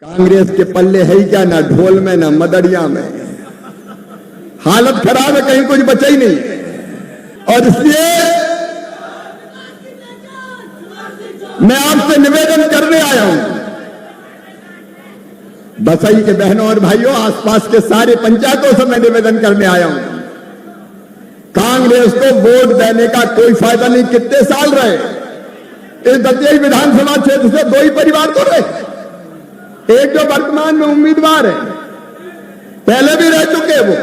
कांग्रेस के पल्ले है ही क्या, ना ढोल में ना मदड़िया में। हालत खराब है, कहीं कुछ बचा ही नहीं। और इसलिए मैं आपसे निवेदन करने आया हूं, बसई के बहनों और भाइयों, आसपास के सारे पंचायतों से मैं निवेदन करने आया हूं, कांग्रेस को वोट देने का कोई फायदा नहीं। कितने साल रहे इस दतिया विधानसभा क्षेत्र से? दो ही परिवार तो रहे, एक जो वर्तमान में उम्मीदवार है, पहले भी रह चुके वो,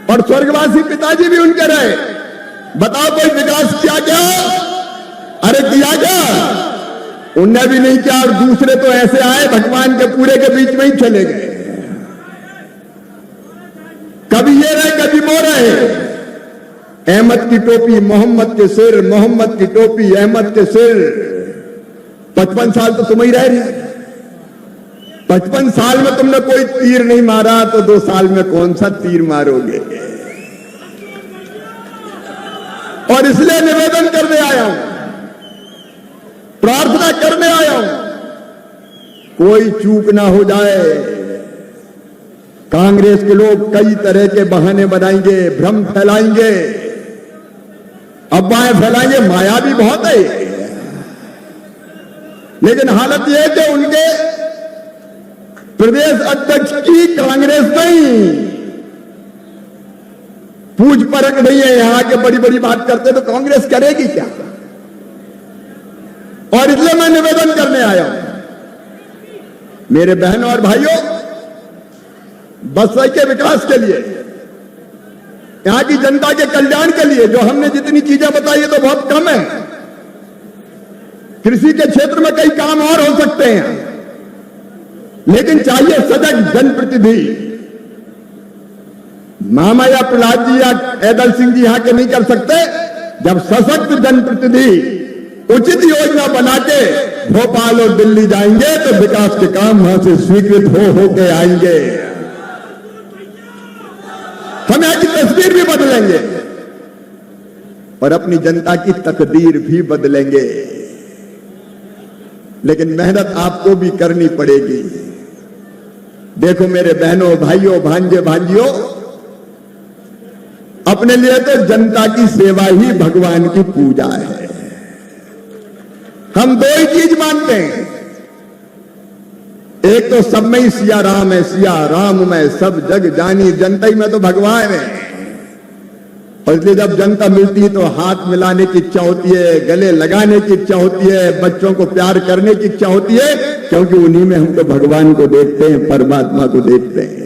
और स्वर्गवासी पिताजी भी उनके रहे। बताओ कोई विकास किया क्या? अरे किया क्या? उनने भी नहीं किया। और दूसरे तो ऐसे आए, भगवान के पूरे के बीच में ही चले गए। कभी ये रहे, कभी वो रहे। अहमद की टोपी मोहम्मद के सिर, मोहम्मद की टोपी अहमद के सिर। 55 साल तो तुम ही रह रही। 55 साल में तुमने कोई तीर नहीं मारा, तो 2 साल में कौन सा तीर मारोगे? और इसलिए निवेदन करने आया हूं, प्रार्थना करने आया हूं, कोई चूक ना हो जाए। कांग्रेस के लोग कई तरह के बहाने बनाएंगे, भ्रम फैलाएंगे, अफवाहें फैलाएंगे, माया भी बहुत है। लेकिन हालत यह है कि उनके प्रदेश अध्यक्ष की कांग्रेस नहीं पूछ परख नहीं है। यहां के बड़ी बड़ी बात करते तो कांग्रेस करेगी क्या? और इसलिए मैं निवेदन करने आया हूं, मेरे बहनों और भाइयों, बसई के विकास के लिए, यहां की जनता के कल्याण के लिए जो हमने जितनी चीजें बताई है तो बहुत कम है। कृषि के क्षेत्र में कई काम और हो सकते हैं, लेकिन चाहिए सजग जनप्रतिनिधि। मामा या प्रहलाद जी या ऐदल सिंह जी यहां के नहीं कर सकते। जब सशक्त जनप्रतिनिधि उचित योजना बना के भोपाल और दिल्ली जाएंगे तो विकास के काम वहां से स्वीकृत हो के आएंगे। हम यहां की तस्वीर भी बदलेंगे और अपनी जनता की तकदीर भी बदलेंगे। लेकिन मेहनत आपको भी करनी पड़ेगी। देखो मेरे बहनों, भाइयों, भांजे, भांजियों, अपने लिए तो जनता की सेवा ही भगवान की पूजा है। हम 2 ही चीज मानते हैं, एक तो सब में ही सिया राम है, सिया राम में सब जग जानी। जनता ही में तो भगवान है। और इसलिए जब जनता मिलती है तो हाथ मिलाने की इच्छा होती है, गले लगाने की इच्छा होती है, बच्चों को प्यार करने की इच्छा होती है, क्योंकि उन्हीं में हम तो भगवान को देखते हैं, परमात्मा को देखते हैं।